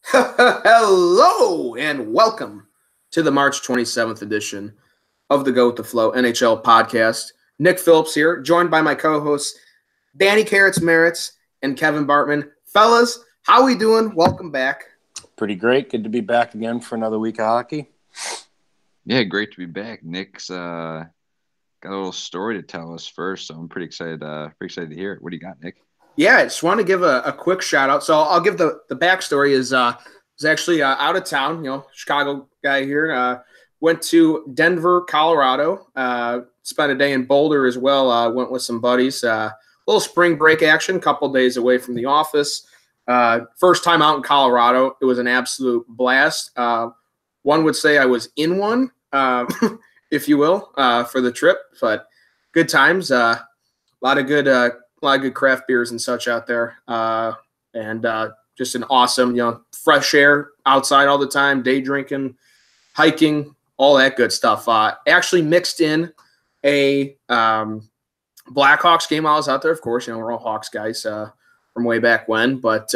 Hello and welcome to the March 27th edition of the Gwtf NHL podcast. Nick Phillips here, joined by my co-hosts Danny Carrots Merritts and Kevin Bartman. Fellas, how we doing? Welcome back. Pretty great. Good to be back again for another week of hockey. Yeah, great to be back. Nick's got a little story to tell us first, so I'm pretty excited to hear it. What do you got, Nick? Yeah, I just want to give a quick shout out. So I'll give the backstory is was actually out of town, Chicago guy here. Went to Denver, Colorado. Spent a day in Boulder as well. Went with some buddies. Little spring break action, couple days away from the office. First time out in Colorado. It was an absolute blast. One would say I was in one, if you will, for the trip. But good times. A lot of good craft beers and such out there, and just an awesome, fresh air outside all the time, day drinking, hiking, all that good stuff. Actually mixed in a Blackhawks game while I was out there. Of course, we're all Hawks guys from way back when, but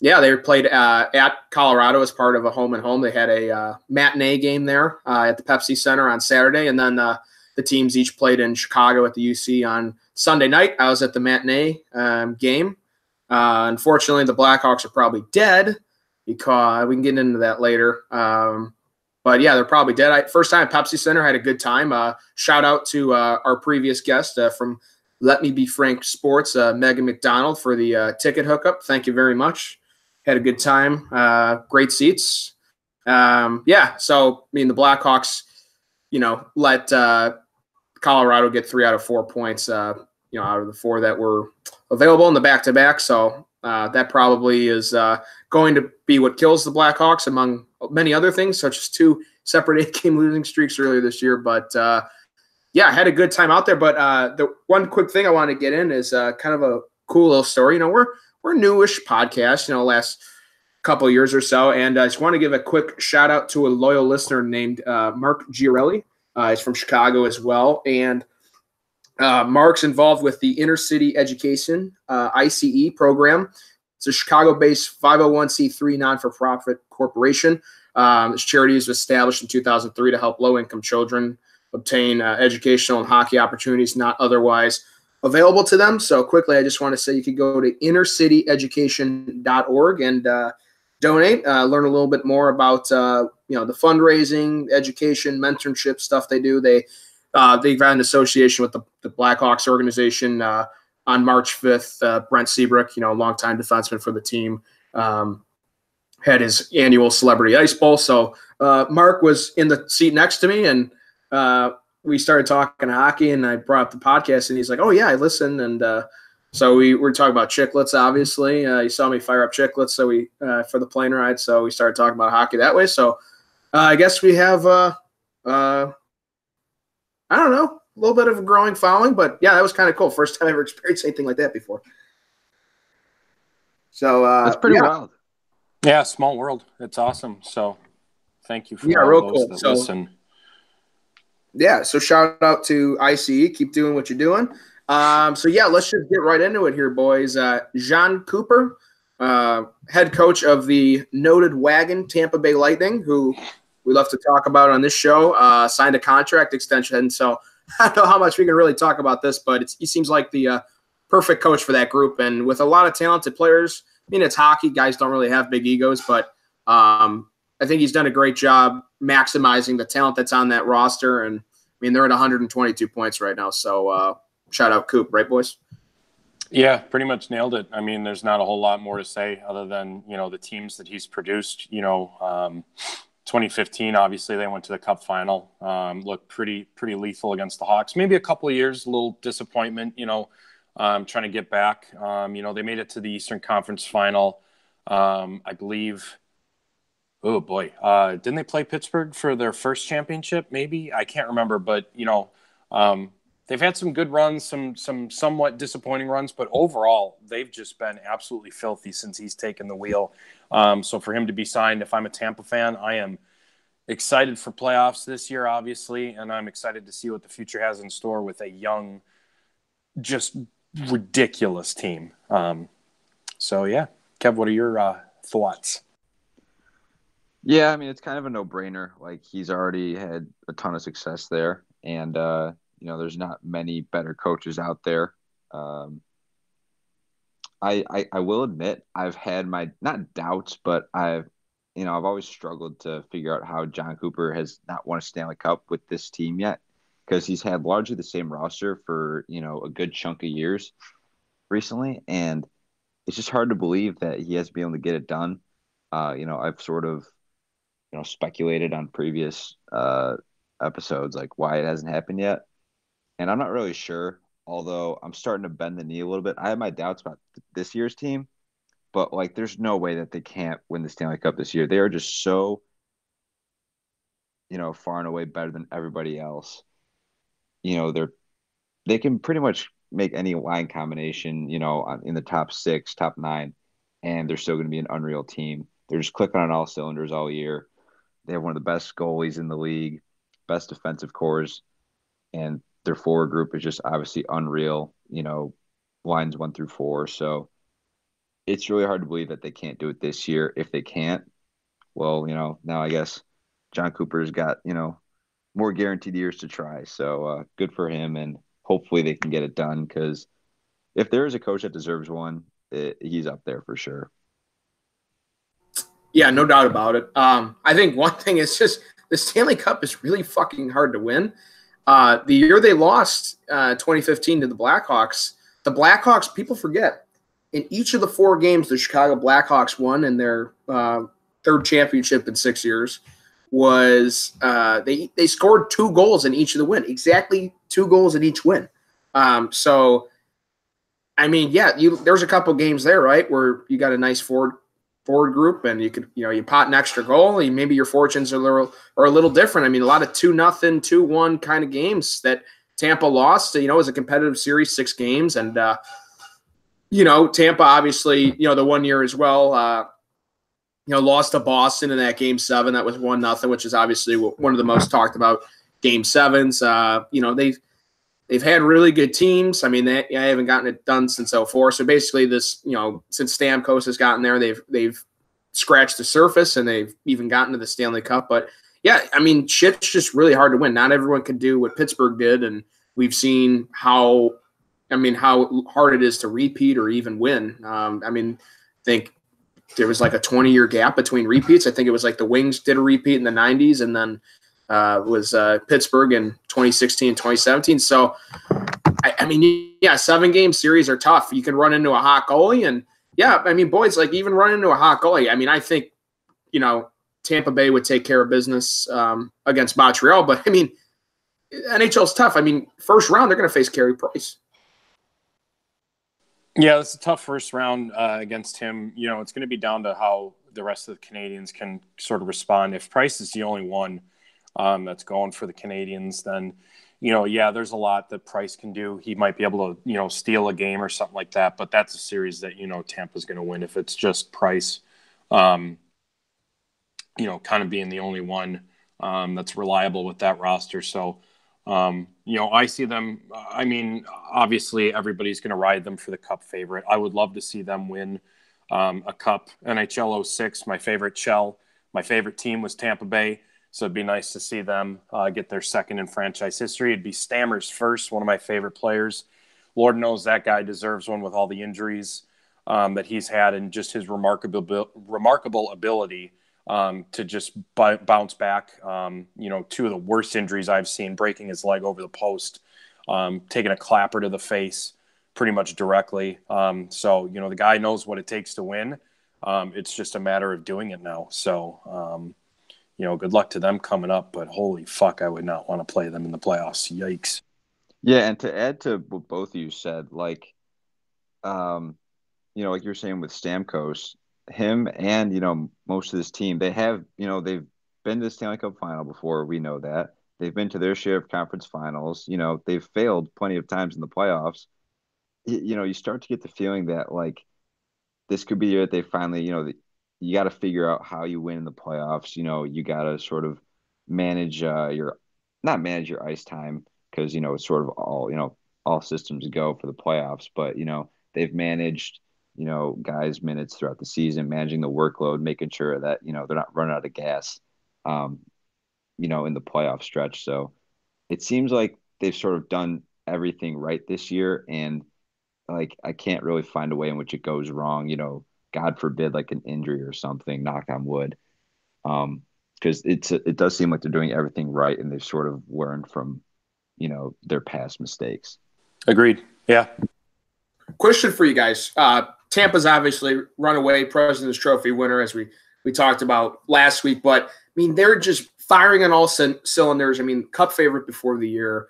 yeah, they played at Colorado as part of a home and home. They had a matinee game there at the Pepsi Center on Saturday, and then the teams each played in Chicago at the UC on Sunday night. I was at the matinee game. Unfortunately, the Blackhawks are probably dead because we can get into that later. But yeah, they're probably dead. First time at Pepsi Center, had a good time. Shout out to our previous guest from Let Me Be Frank Sports, Megan McDonald, for the ticket hookup. Thank you very much. Had a good time. Great seats. Yeah, so the Blackhawks, let Colorado get 3 out of 4 points, out of the 4 that were available in the back-to-back. So that probably is going to be what kills the Blackhawks, among many other things, such as 2 separate 8-game losing streaks earlier this year. But, yeah, I had a good time out there. But the one quick thing I want to get in is kind of a cool little story. We're a newish podcast, last couple of years or so. And I just want to give a quick shout-out to a loyal listener named Mark Giorelli. He's from Chicago as well. And Mark's involved with the Inner City Education, ICE program. It's a Chicago-based 501c3 non-for-profit corporation. This charity was established in 2003 to help low-income children obtain educational and hockey opportunities not otherwise available to them. So quickly, I just want to say you could go to innercityeducation.org and donate, learn a little bit more about the fundraising, education, mentorship stuff they do. They've had an association with the Blackhawks organization. On March 5th, Brent Seabrook, longtime defenseman for the team, had his annual Celebrity Ice Bowl. So Mark was in the seat next to me, and we started talking hockey, and I brought up the podcast, and he's like, "Oh yeah, I listen." And so we were talking about Chicklets. Obviously, he saw me fire up Chicklets, so we for the plane ride. So we started talking about hockey that way. So I guess we have I don't know, a little bit of a growing following, but yeah, that was kind of cool. First time I ever experienced anything like that before. So that's pretty wild. Yeah, small world. It's awesome. So thank you for real those cool. that So, listen. Yeah, so shout out to ICE. Keep doing what you're doing. So yeah, let's just get right into it here, boys. John Cooper, head coach of the noted Wagon Tampa Bay Lightning, who we love to talk about on this show, signed a contract extension. So I don't know how much we can really talk about this, but he seems like the perfect coach for that group. And with a lot of talented players, it's hockey. Guys don't really have big egos, but I think he's done a great job maximizing the talent that's on that roster. And they're at 122 points right now. So shout out Coop, right, boys? Yeah, pretty much nailed it. There's not a whole lot more to say other than, the teams that he's produced. 2015, obviously, they went to the Cup final. Looked pretty lethal against the Hawks. Maybe a couple of years, a little disappointment, trying to get back. They made it to the Eastern Conference final, I believe. Oh, boy. Didn't they play Pittsburgh for their first championship, maybe? I can't remember. But, they've had some good runs, some somewhat disappointing runs. But overall, they've just been absolutely filthy since he's taken the wheel. So for him to be signed, if I'm a Tampa fan, I am excited for playoffs this year, obviously. And I'm excited to see what the future has in store with a young, just ridiculous team. So, yeah. Kev, what are your thoughts? Yeah, I mean it's kind of a no-brainer. Like he's already had a ton of success there, and there's not many better coaches out there. Um, I will admit I've had my not doubts, but I've always struggled to figure out how John Cooper has not won a Stanley Cup with this team yet because he's had largely the same roster for a good chunk of years recently, and it's just hard to believe that he has been able to get it done. I've sort of speculated on previous episodes like why it hasn't happened yet, and I'm not really sure. Although I'm starting to bend the knee a little bit, I have my doubts about this year's team, but like, there's no way that they can't win the Stanley Cup this year. They are just so far and away better than everybody else. They can pretty much make any line combination, in the top six, top nine, and they're still going to be an unreal team. They're just clicking on all cylinders all year. They have one of the best goalies in the league, best defensive cores, and their forward group is just obviously unreal. Lines 1 through 4. So it's really hard to believe that they can't do it this year. If they can't, well, now I guess John Cooper's got, more guaranteed years to try. So good for him, and hopefully they can get it done because if there is a coach that deserves one, he's up there for sure. Yeah, no doubt about it. I think one thing is just the Stanley Cup is really fucking hard to win. The year they lost 2015 to the Blackhawks, people forget, in each of the 4 games the Chicago Blackhawks won in their third championship in 6 years was they scored 2 goals in each of the win, exactly 2 goals in each win. So, I mean, yeah, there's a couple games there, right, where you got a nice forward group, and you could you pot an extra goal, and maybe your fortunes are a little different. I mean, a lot of 2-0, 2-1 kind of games that Tampa lost. It was a competitive series, 6 games, and Tampa obviously the one year as well. Lost to Boston in that Game 7. That was 1-0, which is obviously one of the most talked about Game 7s. They've had really good teams. I mean, I haven't gotten it done since '04. So basically, since Stamkos has gotten there, they've scratched the surface, and they've even gotten to the Stanley Cup. But yeah, I mean, shit's just really hard to win. Not everyone can do what Pittsburgh did, and we've seen how hard it is to repeat or even win. I think there was like a 20-year gap between repeats. I think it was like the Wings did a repeat in the '90s, and then was Pittsburgh in 2016, 2017. So, I mean, yeah, 7-game series are tough. You can run into a hot goalie, and yeah, I mean, boys, like even run into a hot goalie. I mean, I think, Tampa Bay would take care of business against Montreal, but I mean, NHL's tough. I mean, first round, they're going to face Carey Price. Yeah, it's a tough first round against him. It's going to be down to how the rest of the Canadians can sort of respond. If Price is the only one that's going for the Canadians, then, yeah, there's a lot that Price can do. He might be able to, steal a game or something like that, but that's a series that, Tampa's going to win if it's just Price, kind of being the only one that's reliable with that roster. So, I see them. I mean, obviously, everybody's going to ride them for the Cup favorite. I would love to see them win a Cup. NHL 06, my favorite team was Tampa Bay. So it'd be nice to see them get their second in franchise history. It'd be Stammer's first, one of my favorite players. Lord knows that guy deserves one with all the injuries that he's had and just his remarkable ability to just bounce back. 2 of the worst injuries I've seen, breaking his leg over the post, taking a clapper to the face pretty much directly. So, the guy knows what it takes to win. It's just a matter of doing it now. So, good luck to them coming up, but holy fuck, I would not want to play them in the playoffs. Yikes. Yeah, and to add to what both of you said, like like you're saying with Stamkos, him and most of this team, they have they've been to the Stanley Cup final before. We know that they've been to their share of conference finals. They've failed plenty of times in the playoffs. You start to get the feeling that like this could be the year that they finally you got to figure out how you win in the playoffs. You got to sort of manage your not manage your ice time because it's sort of all systems go for the playoffs, but they've managed guys' minutes throughout the season, managing the workload, making sure that, they're not running out of gas, um, in the playoff stretch. So it seems like they've sort of done everything right this year. And like, I can't really find a way in which it goes wrong, God forbid, like an injury or something, knock on wood. Because it does seem like they're doing everything right and they've sort of learned from, their past mistakes. Agreed. Yeah. Question for you guys. Tampa's obviously runaway President's Trophy winner, as we talked about last week. But, I mean, they're just firing on all cylinders. I mean, Cup favorite before the year.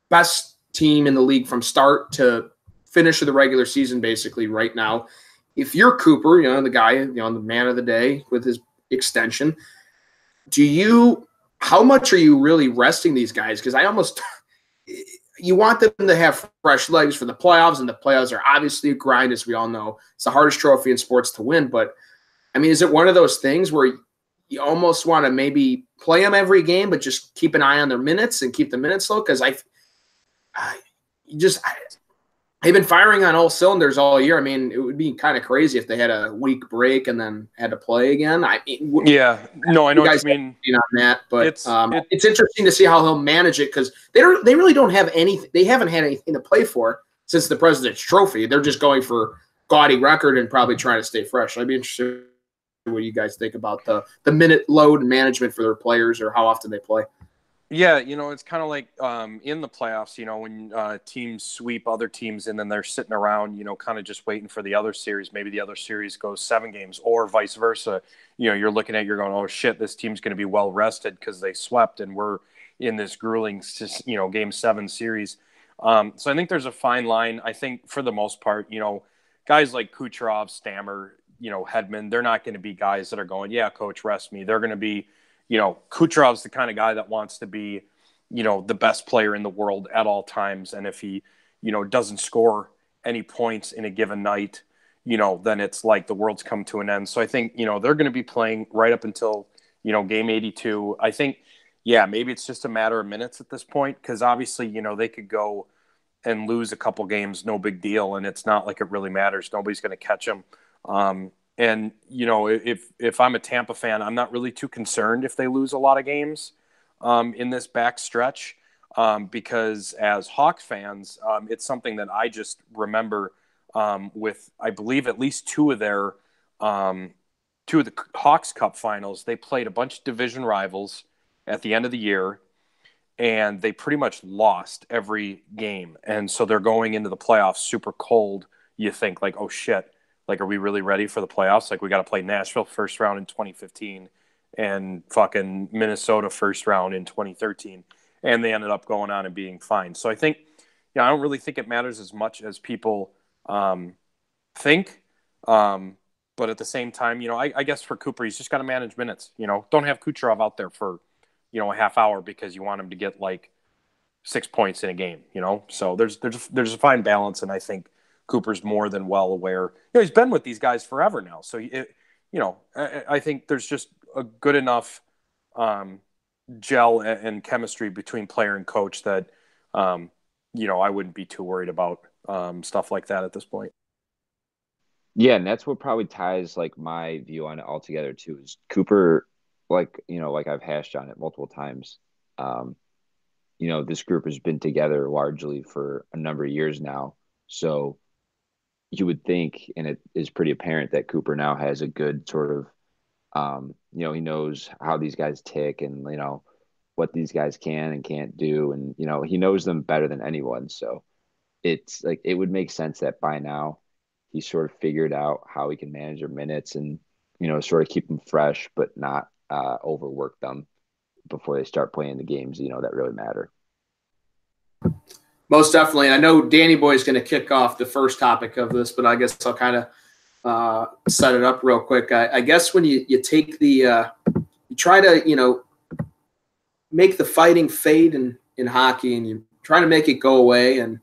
Best team in the league from start to finish of the regular season, basically, right now. If you're Cooper, the guy, the man of the day with his extension, how much are you really resting these guys? Because you want them to have fresh legs for the playoffs, and the playoffs are obviously a grind, as we all know. It's the hardest trophy in sports to win. But, I mean, is it one of those things where you almost want to maybe play them every game, but just keep an eye on their minutes and keep the minutes low? Because they've been firing on all cylinders all year. I mean, it would be kind of crazy if they had a week break and then had to play again. I know what you mean on that, but it's interesting to see how he'll manage it because they really don't have anything. They haven't had anything to play for since the President's Trophy. They're just going for gaudy record and probably trying to stay fresh. I'd be interested in what you guys think about the minute load and management for their players or how often they play. Yeah, it's kind of like in the playoffs, when teams sweep other teams and then they're sitting around, kind of just waiting for the other series. Maybe the other series goes 7 games or vice versa. You're looking at, you're going, oh, shit, this team's going to be well rested because they swept and we're in this grueling, Game 7 series. So I think there's a fine line. I think for the most part, guys like Kucherov, Stammer, Hedman, they're not going to be guys that are going, yeah, coach, rest me. They're going to be, Kucherov's the kind of guy that wants to be, the best player in the world at all times. And if he, doesn't score any points in a given night, then it's like the world's come to an end. So I think, they're going to be playing right up until, game 82. I think, yeah, maybe it's just a matter of minutes at this point. Cause obviously, they could go and lose a couple games, no big deal. And it's not like it really matters. Nobody's going to catch them. And, if I'm a Tampa fan, I'm not really too concerned if they lose a lot of games in this back stretch because as Hawks fans, it's something that I just remember with, I believe, at least two of the Hawks Cup finals. They played a bunch of division rivals at the end of the year, and they pretty much lost every game. And so they're going into the playoffs super cold. You think like, oh, shit. Like, are we really ready for the playoffs? Like, we got to play Nashville first round in 2015 and fucking Minnesota first round in 2013. And they ended up going on and being fine. So I think, I don't really think it matters as much as people think. But at the same time, I guess for Cooper, he's just got to manage minutes. Don't have Kucherov out there for, a half hour because you want him to get like 6 points in a game, So there's a fine balance. And I think Cooper's more than well aware. He's been with these guys forever now. So, I think there's just a good enough gel and chemistry between player and coach that, I wouldn't be too worried about stuff like that at this point. Yeah, and that's what probably ties like my view on it all together too. Is Cooper, like I've hashed on it multiple times. This group has been together largely for a number of years now. So you would think, and it is pretty apparent that Cooper now has a good sort of, he knows how these guys tick and, what these guys can and can't do. And, he knows them better than anyone. So it's like, it would make sense that by now he sort of figured out how he can manage their minutes and, sort of keep them fresh, but not overwork them before they start playing the games, that really matter. Most definitely. I know Danny Boy is going to kick off the first topic of this, but I guess I'll kind of set it up real quick. I guess when you take you try to, make the fighting fade in hockey and you try to make it go away, and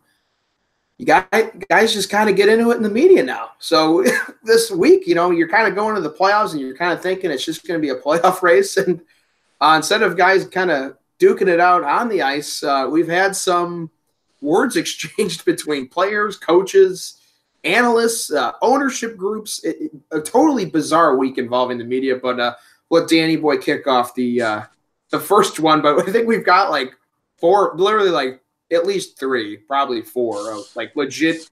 you guys just kind of get into it in the media now. So this week, you're kind of going to the playoffs and you're kind of thinking it's just going to be a playoff race. And instead of guys kind of duking it out on the ice, we've had some words exchanged between players, coaches, analysts, ownership groups. A totally bizarre week involving the media. But let Danny Boy kick off the first one. But I think we've got like four, literally like at least three, probably four of like legit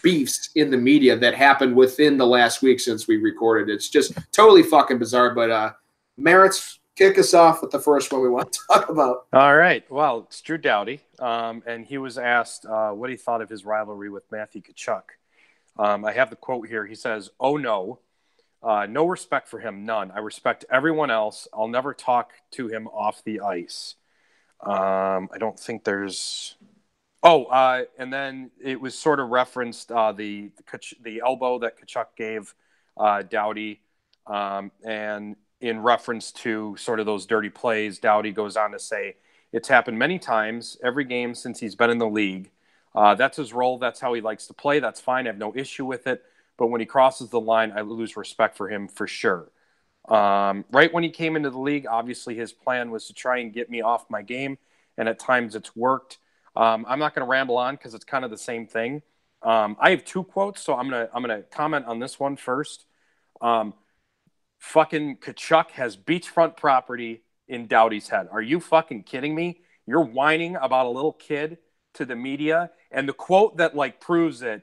beefs in the media that happened within the last week since we recorded. It's just totally fucking bizarre. But Merritt's kick us off with the first one we want to talk about. All right. Well, it's Drew Doughty, and he was asked what he thought of his rivalry with Matthew Tkachuk. I have the quote here. He says, "Oh, no. No respect for him, none. I respect everyone else. I'll never talk to him off the ice." I don't think there's... Oh, and then it was sort of referenced the elbow that Tkachuk gave Doughty, and in reference to sort of those dirty plays, Doughty goes on to say, "It's happened many times, every game since he's been in the league. That's his role. That's how he likes to play. That's fine. I have no issue with it. But when he crosses the line, I lose respect for him for sure." Right when he came into the league, obviously his plan was to try and get me off my game, and at times it's worked. I'm not going to ramble on because it's kind of the same thing. I have two quotes, so I'm gonna comment on this one first. Fucking Tkachuk has beachfront property in Doughty's head. Are you fucking kidding me? You're whining about a little kid to the media, and the quote that like proves it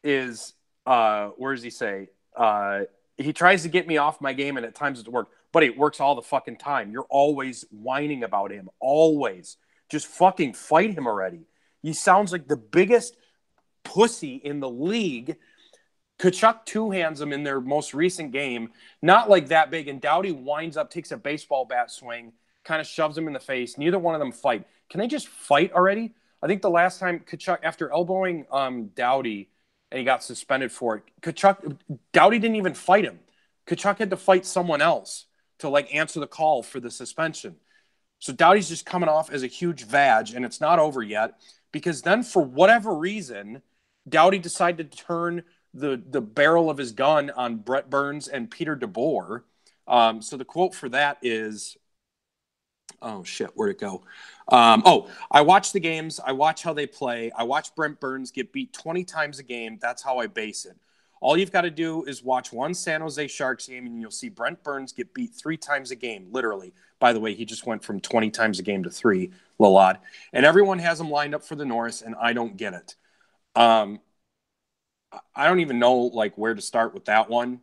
is, where does he say? He tries to get me off my game, and at times it's worked, but it works all the fucking time. You're always whining about him, always. Just fucking fight him already. He sounds like the biggest pussy in the league. Tkachuk two-hands him in their most recent game, not like that big, and Doughty winds up, takes a baseball bat swing, kind of shoves him in the face. Neither one of them fight. Can they just fight already? I think the last time Tkachuk, after elbowing Doughty, and he got suspended for it, Doughty didn't even fight him. Tkachuk had to fight someone else to like answer the call for the suspension. So Doughty's just coming off as a huge vag, and it's not over yet, because then for whatever reason, Doughty decided to turn the barrel of his gun on Brent Burns and Peter DeBoer. So the quote for that is, oh shit, where'd it go? I watch the games. I watch how they play. I watch Brent Burns get beat 20 times a game. That's how I base it. All you've got to do is watch one San Jose Sharks game, and you'll see Brent Burns get beat 3 times a game, literally. By the way, he just went from 20 times a game to 3, little odd. And everyone has him lined up for the Norris, and I don't get it. I don't even know like where to start with that one,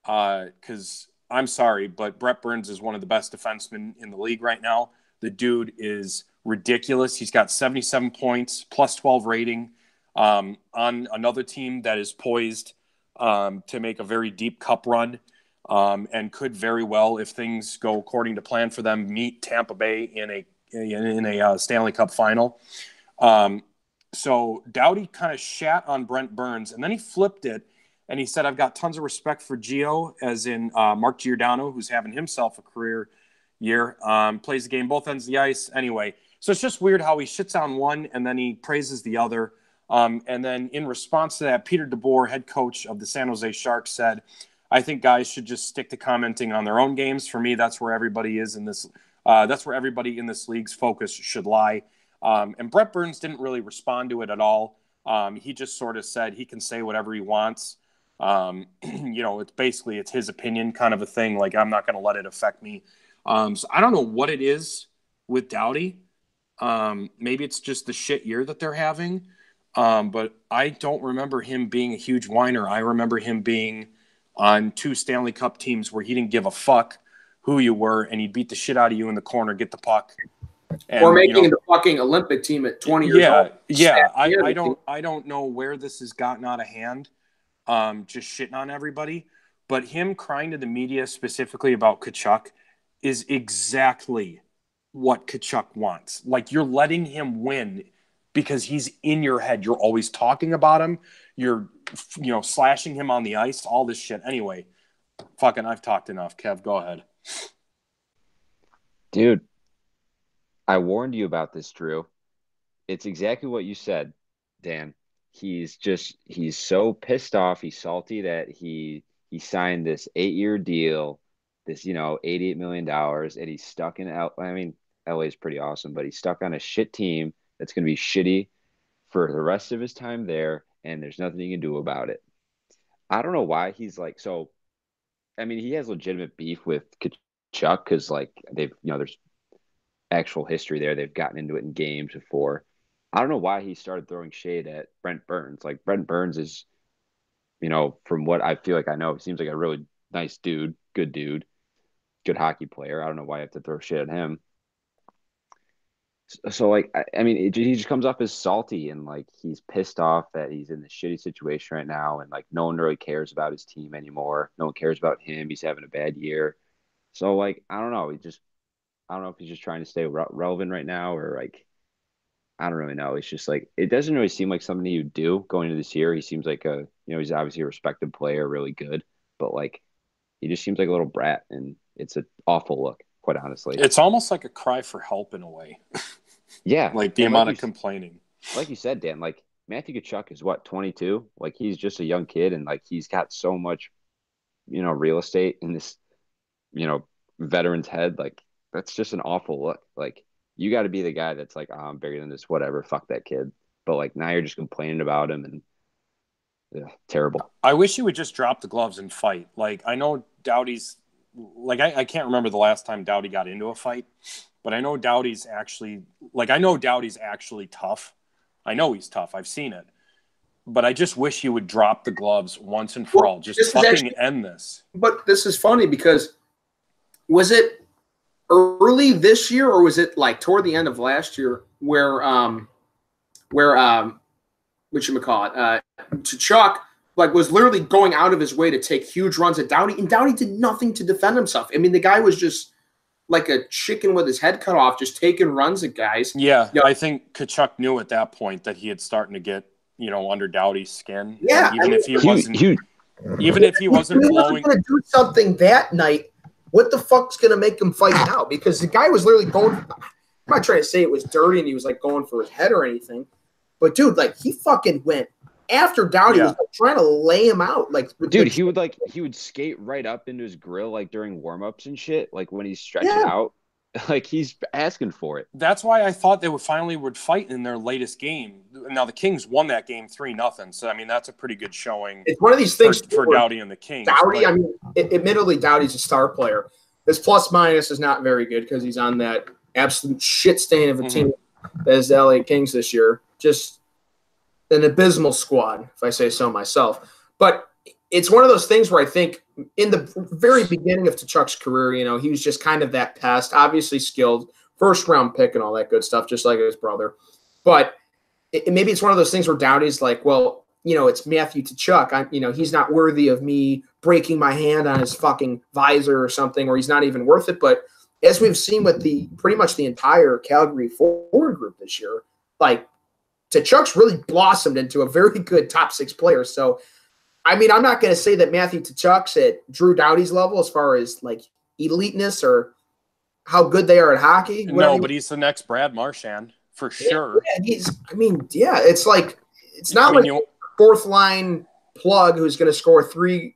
because I'm sorry, but Brent Burns is one of the best defensemen in the league right now. The dude is ridiculous. He's got 77 points, plus 12 rating, on another team that is poised to make a very deep cup run, and could very well, if things go according to plan for them, meet Tampa Bay in a Stanley Cup final. So Doughty kind of shat on Brent Burns, and then he flipped it, and he said, "I've got tons of respect for Gio," as in Mark Giordano, who's having himself a career year. Plays the game both ends of the ice. Anyway, so it's just weird how he shits on one, and then he praises the other. And then in response to that, Peter DeBoer, head coach of the San Jose Sharks, said, "I think guys should just stick to commenting on their own games. For me, that's where everybody is in this. That's where everybody in this league's focus should lie." And Brent Burns didn't really respond to it at all. He just sort of said he can say whatever he wants. It's his opinion kind of a thing. Like, I'm not going to let it affect me. So I don't know what it is with Doughty. Maybe it's just the shit year that they're having. But I don't remember him being a huge whiner. I remember him being on 2 Stanley Cup teams where he didn't give a fuck who you were, and he'd beat the shit out of you in the corner, get the puck. And, or making the fucking Olympic team at 20 years old. Yeah. I don't know where this has gotten out of hand. Just shitting on everybody. But him crying to the media specifically about Tkachuk is exactly what Tkachuk wants. Like, you're letting him win because he's in your head. You're always talking about him. You're, slashing him on the ice, all this shit. Anyway, fucking, I've talked enough. Kev, go ahead. Dude, I warned you about this, Drew. It's exactly what you said, Dan. He's so pissed off. He's salty that he signed this 8-year deal, this, $88 million, and he's stuck in L. I mean, LA is pretty awesome, but he's stuck on a shit team that's going to be shitty for the rest of his time there. and there's nothing you can do about it. I don't know why he's like so. I mean, he has legitimate beef with Kachuk because like they've there's actual history there. They've gotten into it in games before. I don't know why he started throwing shade at Brent Burns. Like Brent Burns is, from what I feel like I know, he seems like a really nice dude, good hockey player. I don't know why you have to throw shit at him. So like, I mean, he just comes off as salty and like he's pissed off that he's in this shitty situation right now, and like no one really cares about his team anymore. No one cares about him. He's having a bad year. So like, I don't know. I don't know if he's just trying to stay relevant right now or like, I don't really know. It's just like, it doesn't really seem like something he would do going into this year. He seems like he's obviously a respected player, really good, but like, he just seems like a little brat, and it's an awful look, quite honestly. It's almost like a cry for help in a way. Yeah. Like the amount of complaining. Like you said, Dan, like Matthew Tkachuk is what, 22? Like he's just a young kid, and like he's got so much, real estate in this, veteran's head. Like that's just an awful look. Like you got to be the guy that's like, oh, I'm bigger than this, whatever, fuck that kid. But like now you're just complaining about him, and terrible. I wish he would just drop the gloves and fight. Like I know Doughty's like I can't remember the last time Doughty got into a fight, but I know Doughty's actually tough. I know he's tough. I've seen it. But I just wish he would drop the gloves once and for all. Just fucking end this. But this is funny because was it early this year or was it like toward the end of last year where whatchamacallit, Tkachuk like was literally going out of his way to take huge runs at Doughty, and Doughty did nothing to defend himself. I mean, the guy was just like a chicken with his head cut off, just taking runs at guys. Yeah, I think Tkachuk knew at that point that he had starting to get, under Doughty's skin. Yeah, and if he wasn't blowing, going to do something that night, what the fuck's going to make him fight now? Because the guy was literally going. I'm not trying to say it was dirty and he was like going for his head or anything, but dude, like he fucking went after Doughty was like, trying to lay him out. Like, dude, he would skate right up into his grill like during warm-ups and shit. Like when he's stretching out, like he's asking for it. That's why I thought they would fight in their latest game. Now the Kings won that game 3-0. So I mean that's a pretty good showing. It's one of these things for Doughty and the Kings. Doughty, I mean, admittedly, Doughty's a star player. His plus minus is not very good because he's on that absolute shit stain of a team that is the LA Kings this year. Just an abysmal squad, if I say so myself. But it's one of those things where I think in the very beginning of Tkachuk's career, he was just kind of that pest, obviously skilled, first-round pick and all that good stuff, just like his brother. But maybe it's one of those things where Doughty's like, well, it's Matthew Tkachuk. He's not worthy of me breaking my hand on his fucking visor or something, or he's not even worth it. But as we've seen with pretty much the entire Calgary forward group this year, like, Tkachuk's really blossomed into a very good top 6 player. So, I mean, I'm not going to say that Matthew Tkachuk's at Drew Doughty's level as far as like eliteness or how good they are at hockey. No, but he's the next Brad Marchand for sure. Yeah, it's like it's not like a fourth line plug who's going to score 3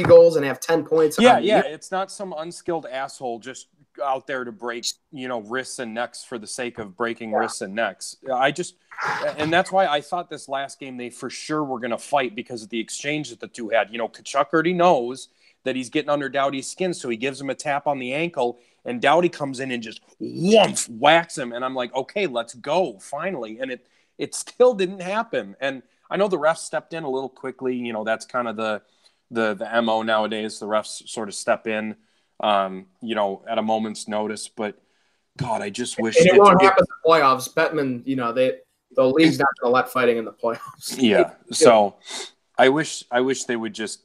goals and have 10 points. Yeah. It's not some unskilled asshole just out there to break, wrists and necks for the sake of breaking wrists and necks. And that's why I thought this last game they for sure were going to fight because of the exchange that the two had. Tkachuk already knows that he's getting under Doughty's skin, so he gives him a tap on the ankle, and Doughty comes in and just whacks him. And I'm like, okay, let's go, finally. And it still didn't happen. And I know the refs stepped in a little quickly. That's kind of the MO nowadays. The refs sort of step in, at a moment's notice. But God, I just wish. And it won't happen in the playoffs. Bettman, the league's not going to let fighting in the playoffs. Yeah. So I wish they would just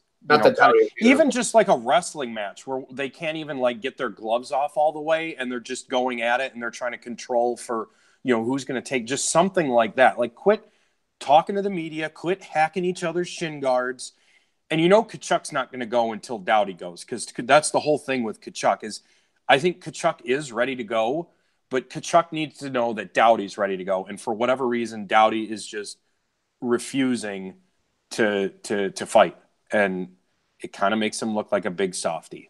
even just like a wrestling match where they can't even like get their gloves off all the way and they're just going at it and they're trying to control for who's going to take, just something like that. Like quit talking to the media, quit hacking each other's shin guards. And Tkachuk's not going to go until Doughty goes, because that's the whole thing with Tkachuk is I think Tkachuk is ready to go, but Tkachuk needs to know that Doughty's ready to go. And for whatever reason, Doughty is just refusing to fight. And it kind of makes him look like a big softy.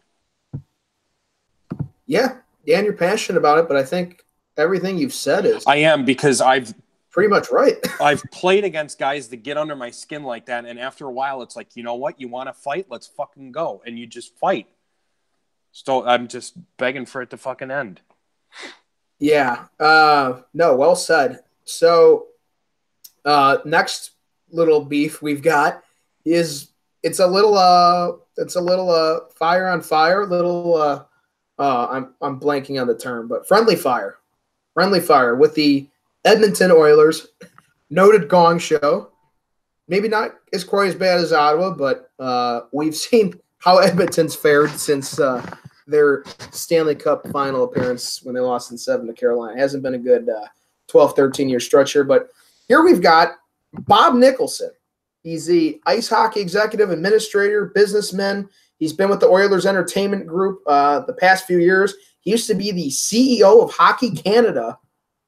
Yeah. Dan, you're passionate about it, but I think everything you've said is. I am, because I've pretty much right. I've played against guys that get under my skin like that, and after a while, it's like, you know what? You want to fight? Let's fucking go, and you just fight. So I'm just begging for it to fucking end. Yeah. No, well said. So next little beef we've got is it's a little fire on fire, I'm blanking on the term, but friendly fire. Friendly fire with the Edmonton Oilers, noted gong show. Maybe not as quite as bad as Ottawa, but we've seen how Edmonton's fared since their Stanley Cup final appearance when they lost in 7 to Carolina. It hasn't been a good 12, 13-year stretch here, but here we've got Bob Nicholson. He's the ice hockey executive, administrator, businessman. He's been with the Oilers Entertainment Group the past few years. He used to be the CEO of Hockey Canada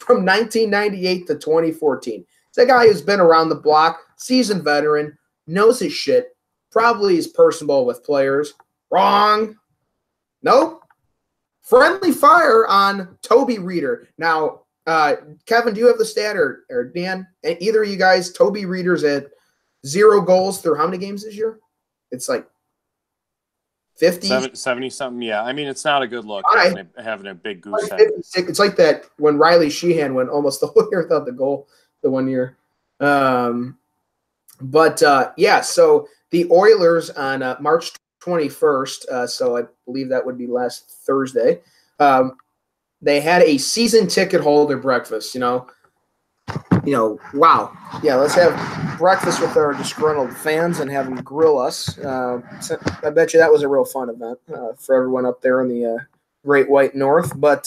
from 1998 to 2014. It's a guy who's been around the block, seasoned veteran, knows his shit, probably is personable with players. Wrong. Nope. Friendly fire on Toby Reeder. Now, Kevin, do you have the stat, or Dan? Either of you guys, Toby Reeder's at 0 goals through how many games this year? It's like 50? 70 something, yeah. I mean, it's not a good look having a big goose head. It's like that when Riley Sheehan went almost the whole year without the goal the one year. Yeah, so the Oilers on March 21st, so I believe that would be last Thursday, they had a season ticket holder breakfast, wow. Yeah, let's have breakfast with our disgruntled fans and have them grill us. I bet you that was a real fun event for everyone up there in the Great White North. But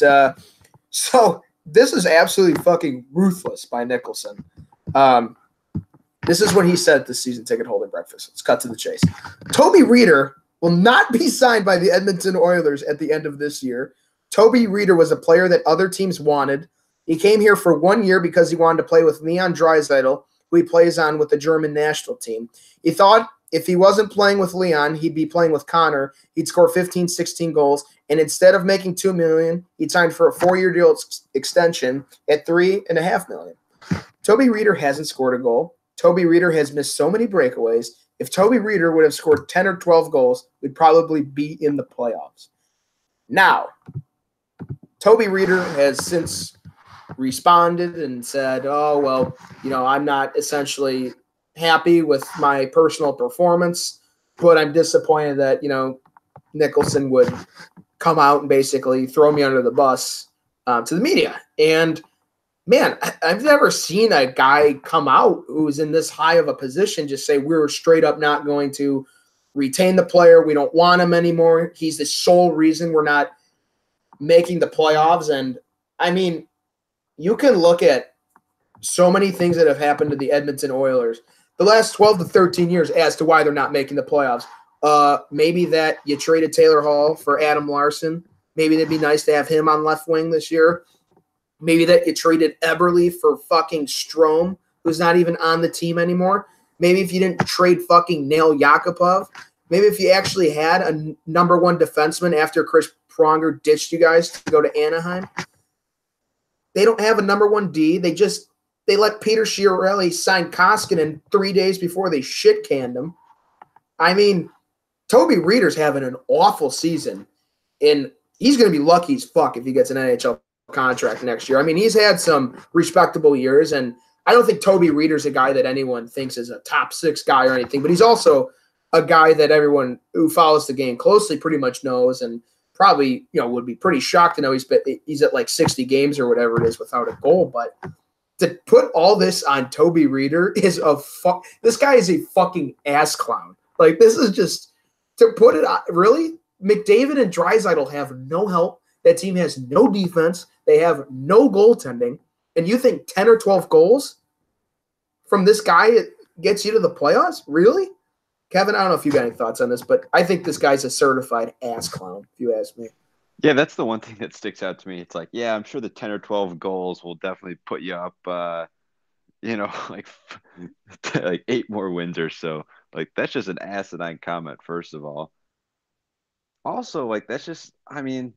so this is absolutely fucking ruthless by Nicholson. This is what he said at the season ticket holder breakfast. Let's cut to the chase. Toby Reeder will not be signed by the Edmonton Oilers at the end of this year. Toby Reeder was a player that other teams wanted. He came here for 1 year because he wanted to play with Leon Draisaitl, who he plays on with the German national team. He thought if he wasn't playing with Leon, he'd be playing with Connor. He'd score 15, 16 goals. And instead of making $2 million, he signed for a 4-year deal extension at $3.5 million. Toby Reeder hasn't scored a goal. Toby Reeder has missed so many breakaways. If Toby Reeder would have scored 10 or 12 goals, we'd probably be in the playoffs. Now, Toby Reeder has since responded and said, I'm not essentially happy with my personal performance, but I'm disappointed that, Nicholson would come out and basically throw me under the bus to the media. And, man, I've never seen a guy come out who's in this high of a position just say we're straight up not going to retain the player. We don't want him anymore. He's the sole reason we're not making the playoffs. And, I mean, you can look at so many things that have happened to the Edmonton Oilers the last 12 to 13 years as to why they're not making the playoffs. Maybe that you traded Taylor Hall for Adam Larson. Maybe it'd be nice to have him on left wing this year. Maybe that you traded Eberle for fucking Strome, who's not even on the team anymore. Maybe if you didn't trade fucking Nail Yakupov. Maybe if you actually had a number one defenseman after Chris Pronger ditched you guys to go to Anaheim. They don't have a number one D. They let Peter Chiarelli sign Koskinen 3 days before they shit canned him. I mean, Toby Reeder's having an awful season, and he's going to be lucky as fuck if he gets an NHL contract next year. I mean, he's had some respectable years, and I don't think Toby Reeder's a guy that anyone thinks is a top 6 guy or anything, but he's also a guy that everyone who follows the game closely pretty much knows, and probably, would be pretty shocked to know he's at like 60 games or whatever it is without a goal. But to put all this on Toby Reeder is this guy is a fucking ass clown. Like, this is just, to put it on, really? McDavid and Draisaitl have no help. That team has no defense. They have no goaltending. And you think 10 or 12 goals from this guy gets you to the playoffs? Really? Kevin, I don't know if you got any thoughts on this, but I think this guy's a certified ass clown, if you ask me. Yeah, that's the one thing that sticks out to me. It's like, yeah, I'm sure the 10 or 12 goals will definitely put you up, like 8 more wins or so. Like, that's just an asinine comment, first of all. Also, like, that's just, I mean,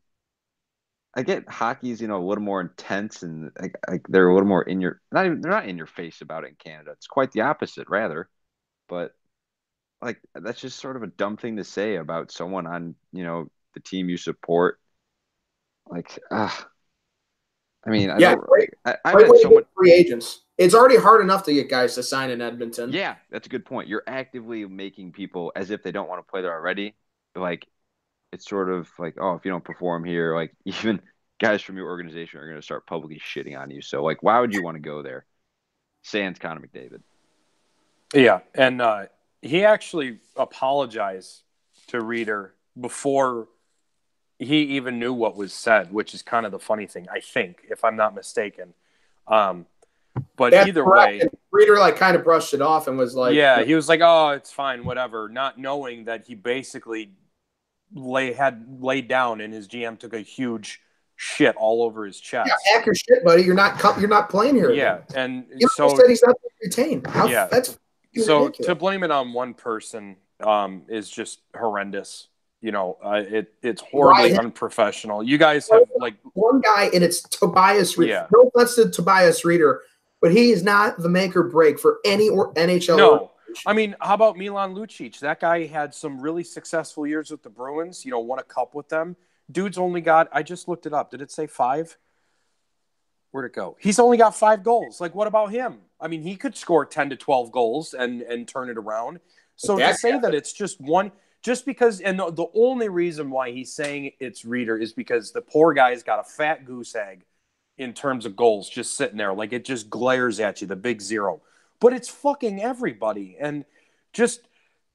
I get hockey's, a little more intense and like they're a little more they're not in your face about it in Canada. It's quite the opposite, rather. But like that's just sort of a dumb thing to say about someone on, the team you support. Like, I mean, I Yeah, don't. great, I've great had way to someone. get free agents. It's already hard enough to get guys to sign in Edmonton. Yeah, that's a good point. You're actively making people as if they don't want to play there already. Like it's sort of like, oh, if you don't perform here, like even guys from your organization are going to start publicly shitting on you. So like, why would you want to go there? Sans Connor McDavid. Yeah, and he actually apologized to Reader before he even knew what was said, which is kind of the funny thing, I think, if I'm not mistaken. But That's either correct. way, And Reader like kind of brushed it off and was like, yeah, he was like, "Oh, it's fine, whatever," not knowing that he basically had laid down and his GM took a huge shit all over his chest. "Yeah, hack your shit, buddy. You're not playing here." Yeah, again. and so said he's not retained. yeah, That's so ridiculous. to blame it on one person is just horrendous. It's horribly unprofessional. You guys have like one guy, and it's Tobias Reader. Yeah. No offense to Tobias Reader, but he is not the make or break for any NHL. No. I mean, how about Milan Lucic? That guy had some really successful years with the Bruins, won a cup with them. Dude's only got, I just looked it up. Did it say 5? Where'd it go? He's only got 5 goals. Like, what about him? I mean, he could score 10 to 12 goals and turn it around. So to say that it's just one, just because, and the only reason why he's saying it's Reader is because the poor guy's got a fat goose egg in terms of goals just sitting there. Like, it just glares at you, the big 0. But it's fucking everybody. And just,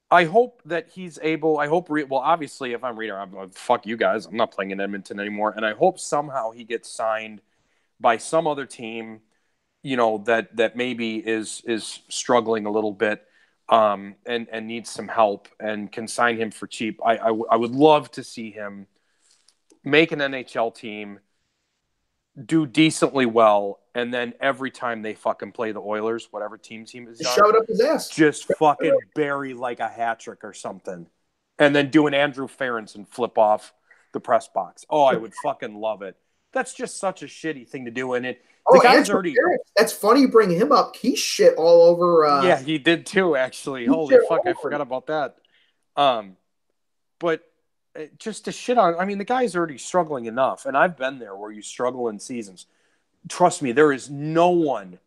I hope that he's able, well, obviously, if I'm Reader, I'm like, fuck you guys. I'm not playing in Edmonton anymore. And I hope somehow he gets signed by some other team, that maybe is struggling a little bit and needs some help and can sign him for cheap. I would love to see him make an NHL team, do decently well, and then every time they fucking play the Oilers, whatever team is on, shove it up his ass. Just fucking bury like a hat trick or something. And then do an Andrew Ference and flip off the press box. Oh, I would fucking love it. That's just such a shitty thing to do. And the guy's already. That's funny you bring him up. He shit all over. Yeah, he did too, actually. Holy fuck, I forgot about that. But just to shit on, I mean, the guy's already struggling enough. And I've been there where you struggle in seasons. Trust me, there is no one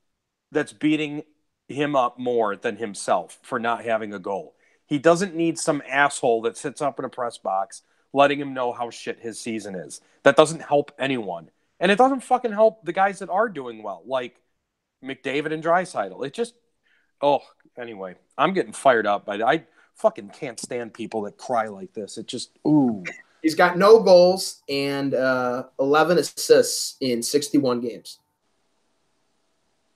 that's beating him up more than himself for not having a goal. He doesn't need some asshole that sits up in a press box letting him know how shit his season is. That doesn't help anyone. And it doesn't fucking help the guys that are doing well, like McDavid and Draisaitl. It just, anyway, I'm getting fired up. I fucking can't stand people that cry like this. It just, ooh. He's got no goals and 11 assists in 61 games.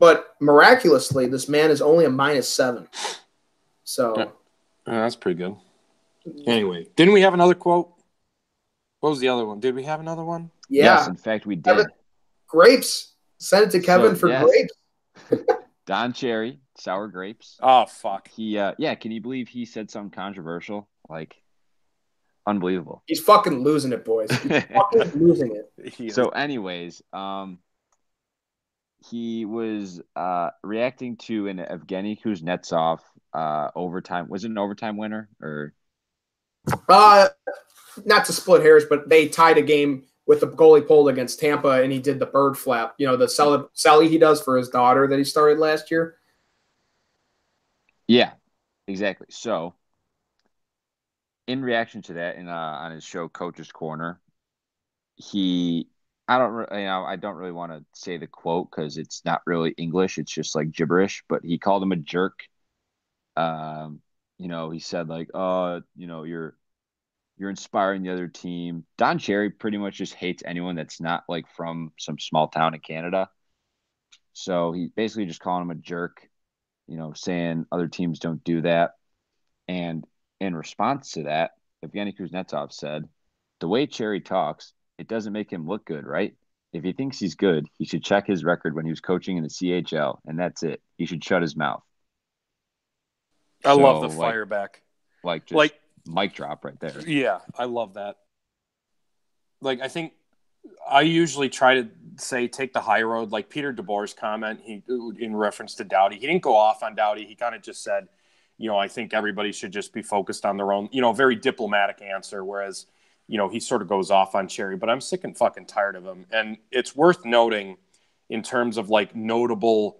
But miraculously, this man is only a -7. So that's pretty good. Anyway, didn't we have another quote? What was the other one? Did we have another one? Yeah. Yes, in fact, we did. Kevin, grapes. Send it to Kevin for grapes. Don Cherry, sour grapes. Oh, fuck. He, can you believe he said something controversial? Like, unbelievable. He's fucking losing it, boys. He's fucking losing it. So, anyways, he was reacting to an Evgeny Kuznetsov overtime. Was it an overtime winner or? Not to split hairs, but they tied a game with the goalie pulled against Tampa, and he did the bird flap. The Sally he does for his daughter that he started last year. Yeah, exactly. So, in reaction to that, on his show Coach's Corner, I don't really want to say the quote because it's not really English. It's just like gibberish. But he called him a jerk. He said like, "Oh, you're inspiring the other team." Don Cherry pretty much just hates anyone that's not like from some small town in Canada. So he basically just calling him a jerk, saying other teams don't do that. And in response to that, Evgeny Kuznetsov said, "The way Cherry talks, it doesn't make him look good, right? If he thinks he's good, he should check his record when he was coaching in the CHL, and that's it. He should shut his mouth." I love the fire back. Mic drop right there. Yeah, I love that. Like, I think I usually try to say take the high road. Like Peter DeBoer's comment, he in reference to Doughty, he didn't go off on Doughty. He kind of just said, I think everybody should just be focused on their own, very diplomatic answer. Whereas, he sort of goes off on Cherry, but I'm sick and fucking tired of him. And it's worth noting in terms of like notable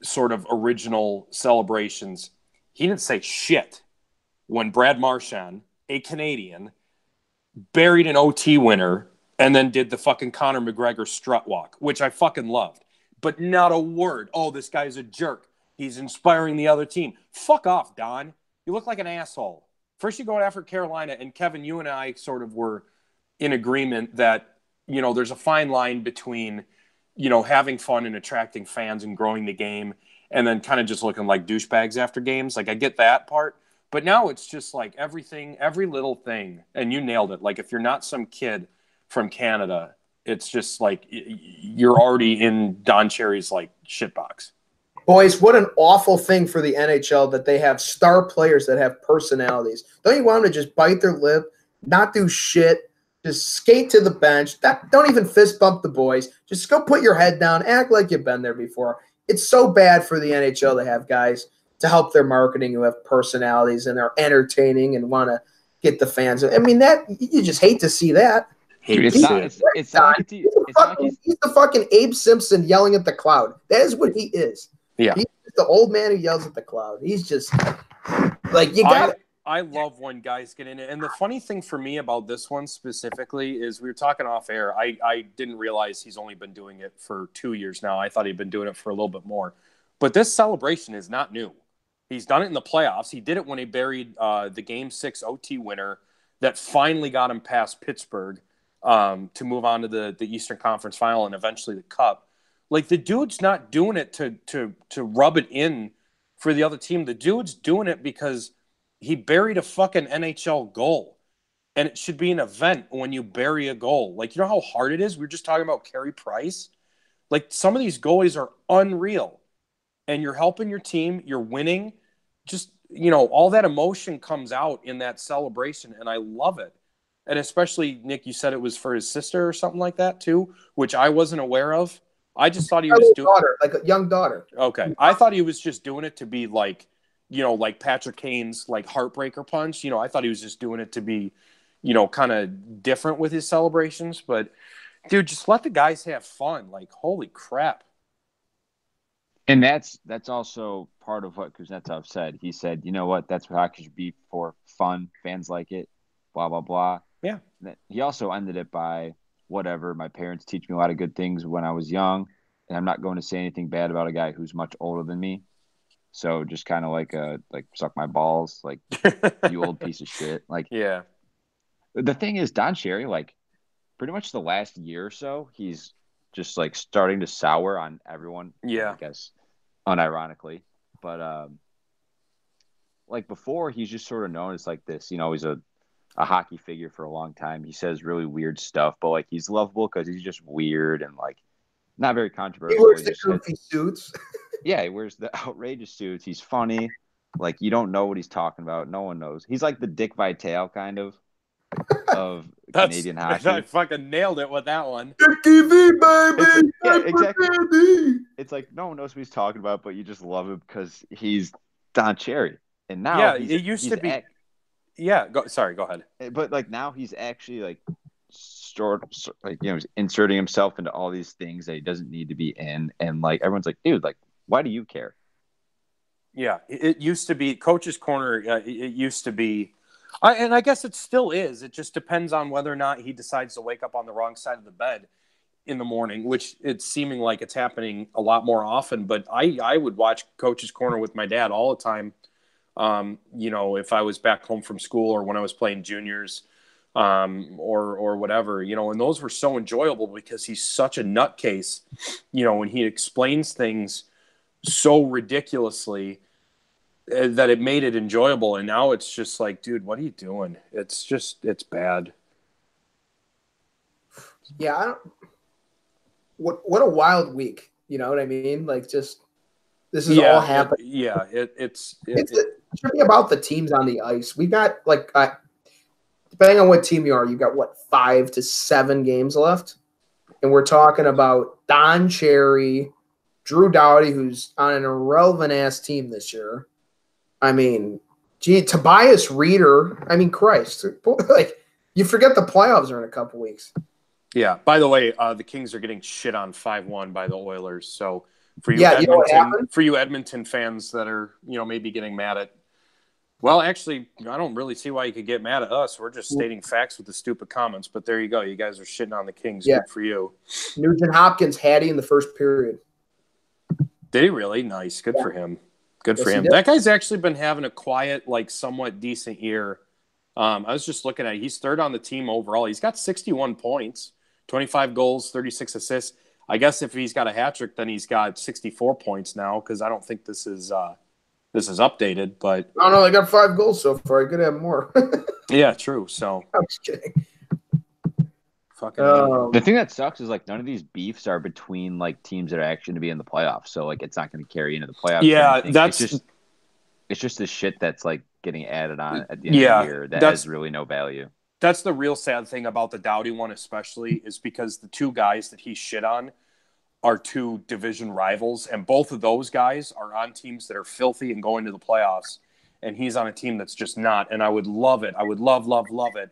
sort of original celebrations, he didn't say shit when Brad Marchand, a Canadian, buried an OT winner and then did the fucking Conor McGregor strut walk, which I fucking loved. But not a word. Oh, this guy's a jerk. He's inspiring the other team. Fuck off, Don. You look like an asshole. First you go after Carolina, and Kevin, you and I sort of were in agreement that, there's a fine line between, having fun and attracting fans and growing the game and then kind of just looking like douchebags after games. Like, I get that part. But now it's just like everything, every little thing, and you nailed it. Like, if you're not some kid from Canada, it's just like you're already in Don Cherry's like shitbox. Boys, what an awful thing for the NHL that they have star players that have personalities. Don't you want them to just bite their lip, not do shit, just skate to the bench? Don't even fist bump the boys. Just go put your head down, act like you've been there before. It's so bad for the NHL to have guys to help their marketing who have personalities and are entertaining and want to get the fans. I mean, that you just hate to see that. Dude, it's not like he's the fucking Abe Simpson yelling at the cloud. That is what he is. Yeah. He's the old man who yells at the cloud. He's just like, you got it. I love when guys get in it. And the funny thing for me about this one specifically is we were talking off air. I didn't realize he's only been doing it for 2 years now. I thought he'd been doing it for a little bit more. But this celebration is not new. He's done it in the playoffs. He did it when he buried the Game 6 OT winner that finally got him past Pittsburgh to move on to the Eastern Conference Final and eventually the Cup. Like, the dude's not doing it to rub it in for the other team. The dude's doing it because he buried a fucking NHL goal. And it should be an event when you bury a goal. Like, you know how hard it is? We were just talking about Carey Price. Like, some of these goalies are unreal. And you're helping your team. You're winning. Just, all that emotion comes out in that celebration. And I love it. And especially, Nick, you said it was for his sister or something like that, too, which I wasn't aware of. I just thought he was doing like a young daughter. Okay. I thought he was just doing it to be like, like Patrick Kane's like heartbreaker punch. I thought he was just doing it to be, kind of different with his celebrations. But dude, just let the guys have fun. Like, holy crap. And that's also part of what Kuznetsov said. He said, you know what, that's what hockey should be for, fun. Fans like it, blah, blah, blah. Yeah. He also ended it by, whatever, my parents teach me a lot of good things when I was young, and I'm not going to say anything bad about a guy who's much older than me. So just kind of like suck my balls, like, you old piece of shit. Like, yeah. The thing is, Don Cherry, like, pretty much the last year or so, he's just like starting to sour on everyone. Yeah. I guess unironically, but like before, he's just sort of known as like this. He's a hockey figure for a long time. He says really weird stuff, but like he's lovable because he's just weird and like not very controversial. He wears the goofy suits. Yeah, he wears the outrageous suits. He's funny. Like, you don't know what he's talking about. No one knows. He's like the Dick Vitale kind of Canadian hockey. I fucking nailed it with that one. Dickie V, baby. Yeah, exactly. It's like no one knows what he's talking about, but you just love him because he's Don Cherry. And now, it used to be. Go ahead. But like now he's actually like he's inserting himself into all these things that he doesn't need to be in, and like everyone's like, dude, like, why do you care? Yeah, it used to be Coach's Corner. It used to be, and I guess it still is. It just depends on whether or not he decides to wake up on the wrong side of the bed in the morning, which it's seeming like it's happening a lot more often. But I would watch Coach's Corner with my dad all the time. If I was back home from school or when I was playing juniors, or whatever, and those were so enjoyable because he's such a nutcase, when he explains things so ridiculously that it made it enjoyable. And now it's just like, dude, what are you doing? It's bad. Yeah. What a wild week. You know what I mean? Like, just, this is all happening. It should be about the teams on the ice. We got depending on what team you are, you got 5 to 7 games left. and we're talking about Don Cherry, Drew Doughty, who's on an irrelevant ass team this year. I mean, gee, Tobias Reeder. I mean, Christ, like you forget the playoffs are in a couple weeks. Yeah. By the way, the Kings are getting shit on 5-1 by the Oilers. So for you, Yeah, you know what happened? for you Edmonton fans that are maybe getting mad at. Well, actually, I don't really see why you could get mad at us. We're just stating facts with the stupid comments. But there you go. You guys are shitting on the Kings. Yeah. Good for you. Nugent Hopkins had he in the first period. Did he really? Nice. Good for him. Good for him. Did. That guy's actually been having a quiet, like somewhat decent year. I was just looking at it. He's third on the team overall. He's got 61 points, 25 goals, 36 assists. I guess if he's got a hat trick, then he's got 64 points now because I don't think this is updated. But I don't know. I got 5 goals so far. I could have more. Yeah, true. So I'm just kidding. Fucking the thing that sucks is like none of these beefs are between like teams that are actually going to be in the playoffs, so like it's not going to carry into the playoffs. Yeah, it's just this shit that's like getting added on at the end of the year that has really no value. That's the real sad thing about the Doughty one, especially, is because the two guys that he shit on are two division rivals, and both of those guys are on teams that are filthy and going to the playoffs, and he's on a team that's just not. And I would love it. I would love it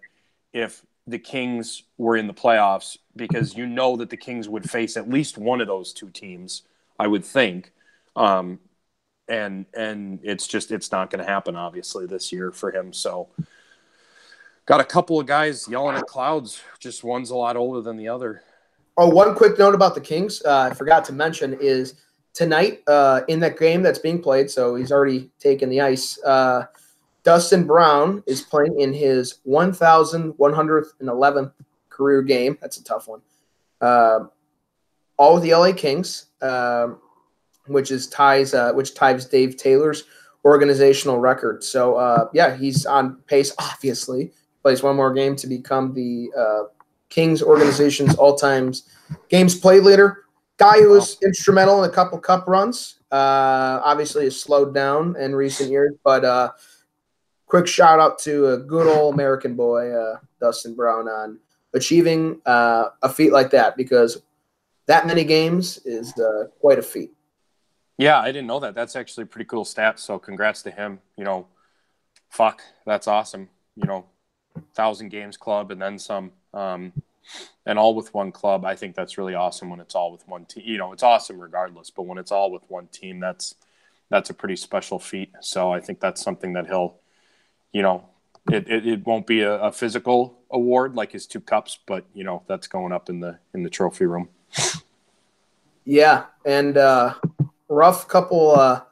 if the Kings were in the playoffs, because that the Kings would face at least one of those two teams, I would think. And it's not going to happen, obviously, this year for him. So got a couple of guys yelling at clouds. Just one's a lot older than the other. Oh, one quick note about the Kings I forgot to mention is tonight in that game that's being played, so he's already taken the ice, Dustin Brown is playing in his 1,111th career game. That's a tough one. All with the LA Kings, which ties Dave Taylor's organizational record. So, he's on pace, obviously. Plays one more game to become the Kings organization's all-time games played leader. Guy who was instrumental in a couple cup runs. Obviously has slowed down in recent years, but quick shout out to a good old American boy, Dustin Brown, on achieving a feat like that, because that many games is quite a feat. Yeah, I didn't know that. That's actually a pretty cool stat. So congrats to him. That's awesome. 1,000 games club and then some, and all with one club. I think that's really awesome when it's all with one team. It's awesome regardless, but when it's all with one team, that's a pretty special feat. So I think that's something that he'll, it won't be a physical award like his 2 cups, but that's going up in the trophy room. Yeah, and rough couple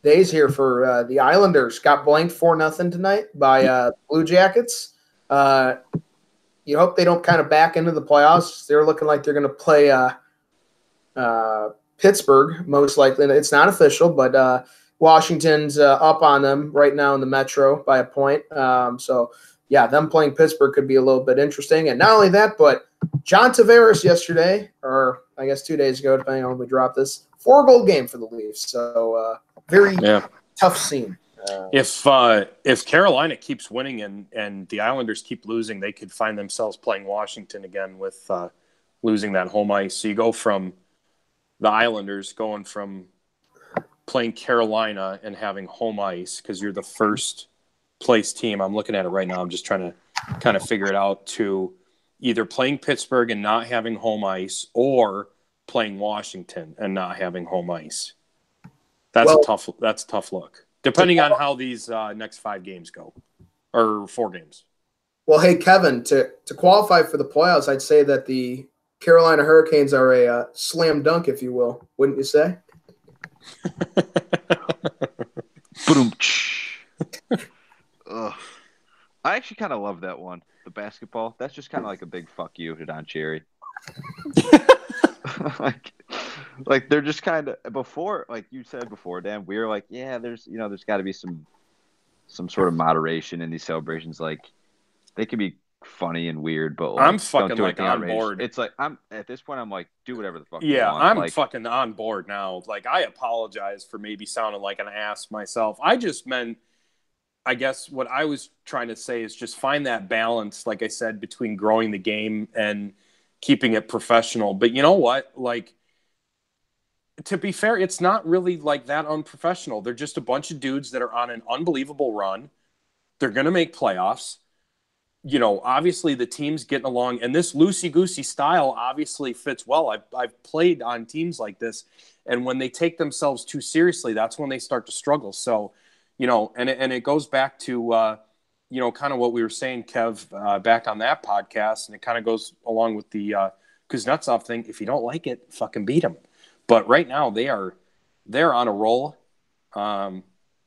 days here for the Islanders. Got blanked 4-0 tonight by Blue Jackets. You hope they don't kind of back into the playoffs. They're looking like they're going to play Pittsburgh, most likely. It's not official, but Washington's up on them right now in the Metro by a point. So, them playing Pittsburgh could be a little bit interesting. And not only that, but John Tavares yesterday, or I guess 2 days ago, depending on when we drop this, 4-goal game for the Leafs. So, very tough scene. If Carolina keeps winning and the Islanders keep losing, they could find themselves playing Washington again with losing that home ice. So you go from the Islanders going from playing Carolina and having home ice because you're the first place team. I'm looking at it right now. I'm just trying to kind of figure it out, to either playing Pittsburgh and not having home ice or playing Washington and not having home ice. That's a tough look. Depending on how these next 5 games go, or 4 games. Well, hey, Kevin, to qualify for the playoffs, I'd say that the Carolina Hurricanes are a slam dunk, if you will. Wouldn't you say? I actually kind of love that one, the basketball. That's just kind of like a big fuck you to Don Cherry. Like they're just kind of, before, like you said before, Dan, we were like, yeah, there's got to be some sort of moderation in these celebrations. Like they can be funny and weird, but like, I'm fucking like on outrageous. board. It's like at this point, I'm like, do whatever the fuck you want. I'm like, fucking on board now. Like, I apologize for maybe sounding like an ass myself. I just meant, I guess what I was trying to say is just find that balance, like I said, between growing the game and keeping it professional. But you know what? Like, to be fair, it's not really like that unprofessional. They're just a bunch of dudes that are on an unbelievable run. They're going to make playoffs. You know, obviously the team's getting along, and this loosey-goosey style obviously fits well. I've played on teams like this, and when they take themselves too seriously, that's when they start to struggle. So, you know, and it goes back to, you know, kind of what we were saying, Kev, back on that podcast, and it kind of goes along with the Kuznetsov thing. If you don't like it, fucking beat them. But right now they're on a roll.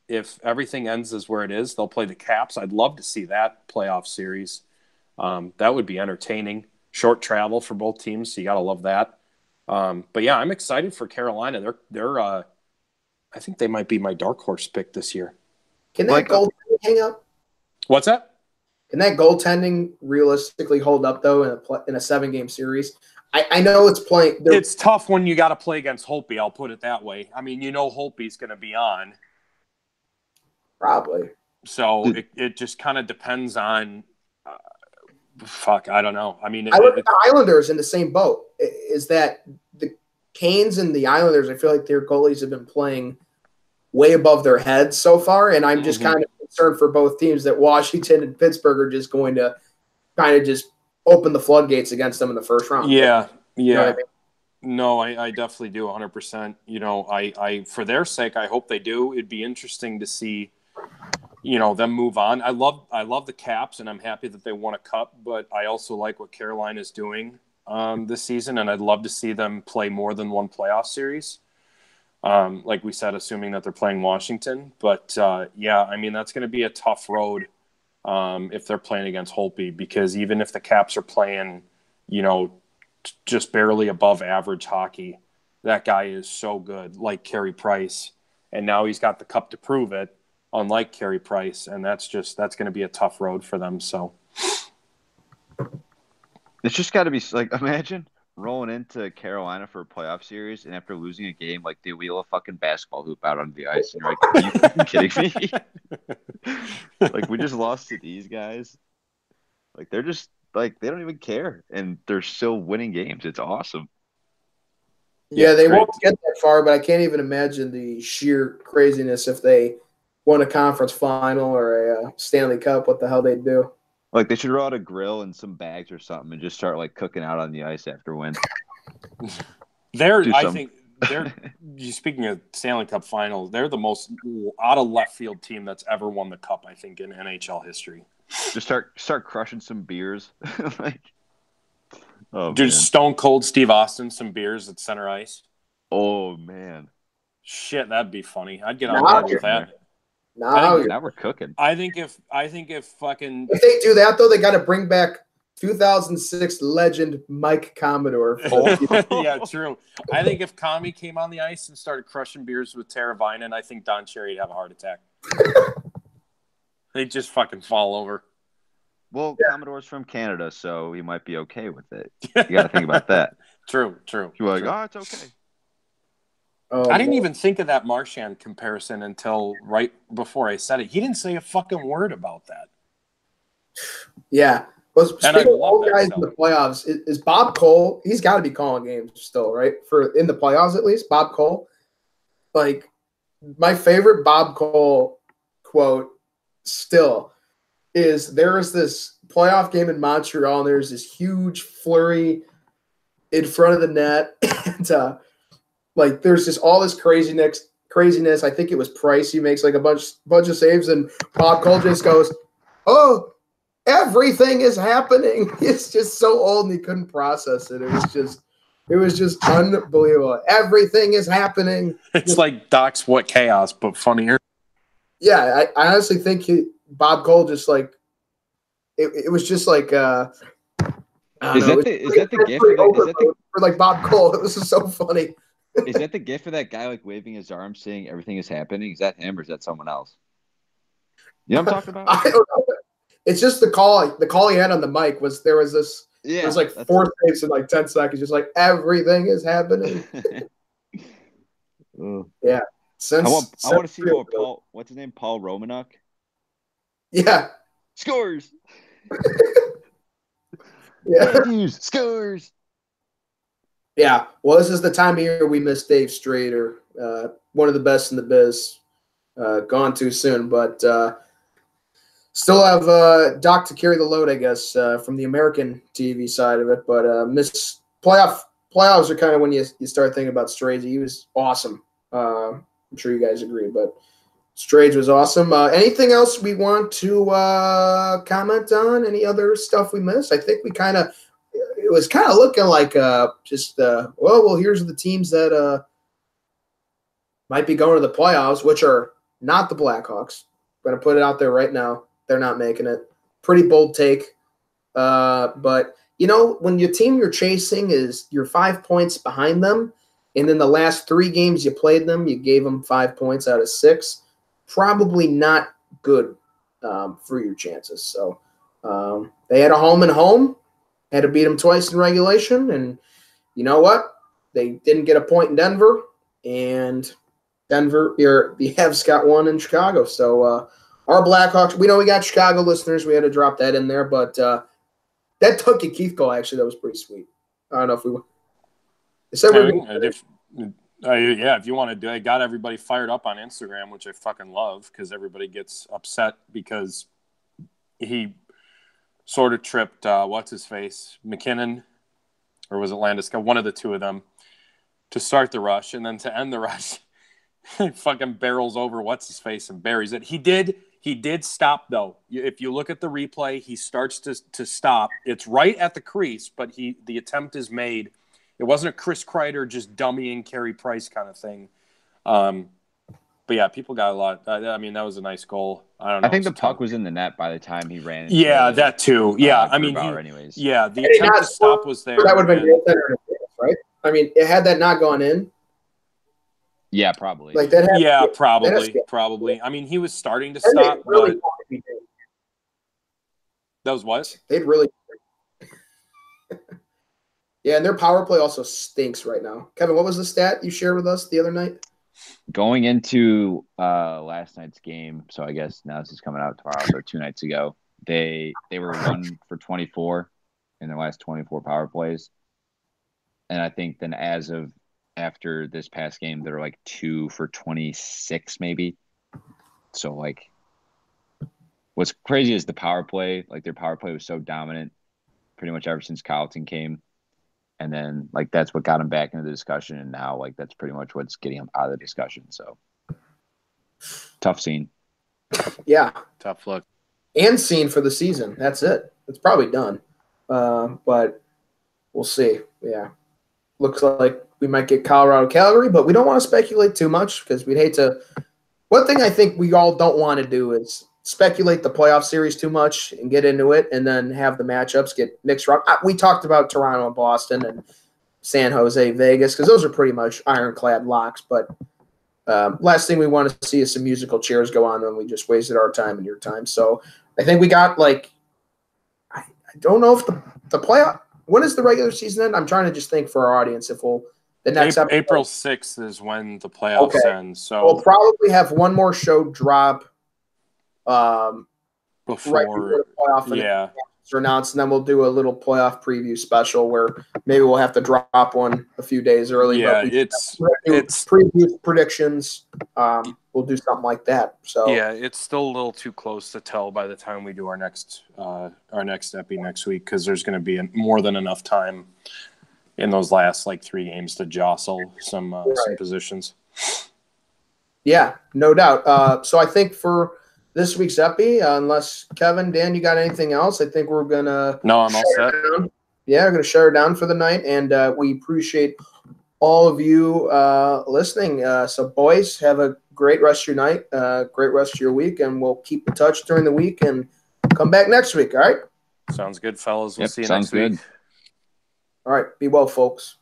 If everything ends as where it is, they'll play the Caps. I'd love to see that playoff series. That would be entertaining. Short travel for both teams, so you got to love that. But yeah, I'm excited for Carolina. They're I think they might be my dark horse pick this year. Can that goaltending hang up? What's that? Can that goaltending realistically hold up though in a 7-game series? I know it's playing. It's tough when you got to play against Holtby. I'll put it that way. I mean, you know, Holtby's going to be on. Probably. So it just kind of depends on I don't know. I mean, I look at the Islanders in the same boat. Is that the Canes and the Islanders, I feel like their goalies have been playing way above their heads so far, and I'm just kind of concerned for both teams that Washington and Pittsburgh are just going to kind of just open the floodgates against them in the first round. Yeah. You know what I mean? No, I definitely do 100%. You know, I for their sake, I hope they do. It'd be interesting to see, you know, them move on. I love the Caps, and I'm happy that they won a cup, but I also like what Carolina is doing this season, and I'd love to see them play more than one playoff series. Like we said, assuming that they're playing Washington. But, yeah, I mean, that's going to be a tough road if they're playing against Holtby, because even if the Caps are playing, you know, just barely above average hockey, that guy is so good, like Carey Price. And now he's got the cup to prove it, unlike Carey Price. And that's going to be a tough road for them. So it's just got to be like, imagine rolling into Carolina for a playoff series, and after losing a game, like they wheel a fucking basketball hoop out onto the ice, and you're like, are you fucking kidding me? Like, we just lost to these guys. Like, they're just like, they don't even care, and they're still winning games. It's awesome. Yeah, they won't get that far, but I can't even imagine the sheer craziness if they won a conference final or a Stanley Cup. What the hell they'd do? Like, they should roll out a grill and some bags or something and just start, like, cooking out on the ice after a win. I think they're speaking of Stanley Cup finals, they're the most out of left field team that's ever won the cup, I think, in NHL history. Just start crushing some beers. Like, dude, Stone Cold Steve Austin, some beers at center ice. Oh, man. Shit, that'd be funny. I'd get on board with that. Now we're cooking. I think if they do that though, they got to bring back 2006 legend Mike Commodore. Yeah, true. I think if Kami came on the ice and started crushing beers with Tara Vinen, I think Don Cherry'd have a heart attack. They'd just fucking fall over. Well, yeah. Commodore's from Canada, so he might be okay with it. You got to think about that. True. You're like, oh, it's okay. I didn't even think of that Marchand comparison until right before I said it. He didn't say a fucking word about that. Yeah. Well, speaking of old guys in the playoffs, is Bob Cole, he's got to be calling games still, right? For in the playoffs at least, Bob Cole. Like, my favorite Bob Cole quote still is there is this playoff game in Montreal, and there's this huge flurry in front of the net. And, like, there's just all this craziness. I think it was Price. He makes, like, a bunch of saves, and Bob Cole just goes, oh, everything is happening. It's just so old, and he couldn't process it. It was just unbelievable. Everything is happening. It's like Doc's What Chaos, but funnier. Yeah, I honestly think Bob Cole just, like, it was just like is that the gift for like Bob Cole? It was just so funny. Is that the gift for that guy, like, waving his arm saying everything is happening? Is that him or is that someone else? You know what I'm talking about? I don't know. It's just the call. The call he had on the mic was there was this. Yeah, it was like 4 saves in like 10 seconds. Just like everything is happening. Yeah. I want to see more Paul. What's his name? Paul Romanuk. Yeah. Scores. Yeah. Scores. Yeah, well, this is the time of year we miss Dave Strader, one of the best in the biz. Gone too soon, but still have Doc to carry the load, I guess, from the American TV side of it. But miss playoffs are kind of when you start thinking about Straight. He was awesome. I'm sure you guys agree, but Straight was awesome. Anything else we want to comment on? Any other stuff we missed? I think we kind of – it was kind of looking like well, here's the teams that might be going to the playoffs, which are not the Blackhawks. I'm going to put it out there right now. They're not making it. Pretty bold take. But, when your team you're chasing is you're 5 points behind them, and then the last 3 games you played them, you gave them 5 points out of 6, probably not good for your chances. So they had a home and home. Had to beat them twice in regulation, and you know what? They didn't get a point in Denver, and the Avs got one in Chicago. So our Blackhawks, we know we got Chicago listeners. We had to drop that in there, but that Tucky Keith goal, actually, that was pretty sweet. I don't know if we if you want to do it, got everybody fired up on Instagram, which I fucking love because everybody gets upset because he sort of tripped, what's-his-face, McKinnon, or was it Landeskog, one of the two of them, to start the rush, and then to end the rush, he fucking barrels over what's-his-face and buries it. He did stop, though. If you look at the replay, he starts to stop. It's right at the crease, but the attempt is made. It wasn't a Chris Kreider just dummying Carey Price kind of thing. But yeah, people got a lot. I mean, that was a nice goal. I don't know. I think the puck was in the net by the time he ran. Yeah, that too. Yeah, I mean, anyways. Yeah, the attempt to stop was there. That would have been goaltender, right? I mean, had that not gone in. Yeah, probably. Like that. Yeah, probably. I mean, he was starting to stop, but that was what? They'd really. Yeah, and their power play also stinks right now. Kevin, what was the stat you shared with us the other night? Going into last night's game, so I guess now this is coming out tomorrow, so 2 nights ago, they were 1 for 24 in their last 24 power plays. And I think then after this past game, they're like 2 for 26 maybe. So like what's crazy is the power play, like their power play was so dominant pretty much ever since Colleton came. And then, like, that's what got him back into the discussion. And now, like, that's pretty much what's getting him out of the discussion. So, tough scene. Yeah. Tough look. And scene for the season. That's it. It's probably done. But we'll see. Yeah. Looks like we might get Colorado-Calgary, but we don't want to speculate too much because we'd hate to – one thing I think we all don't want to do is speculate the playoff series too much and get into it and then have the matchups get mixed around. We talked about Toronto and Boston and San Jose, Vegas, because those are pretty much ironclad locks. But last thing we want to see is some musical chairs go on when we just wasted our time and your time. So I think we got I don't know if the playoff – when is the regular season end? I'm trying to just think for our audience if we'll – the next April 6th is when the playoffs end. So we'll probably have one more show drop before the playoff are announced, and then we'll do a little playoff preview special where maybe we'll have to drop one a few days early. Yeah, but it's preview predictions. We'll do something like that. So yeah, it's still a little too close to tell by the time we do our next epi next week because there's going to be more than enough time in those last 3 games to jostle some positions. Yeah, no doubt. So I think for this week's epi, unless Kevin, Dan, you got anything else? I think we're gonna. No, I'm all set. Yeah, we're gonna shut her down for the night, and we appreciate all of you listening. So, boys, have a great rest of your night, great rest of your week, and we'll keep in touch during the week and come back next week. All right. Sounds good, fellas. We'll see you next week. Good. All right. Be well, folks.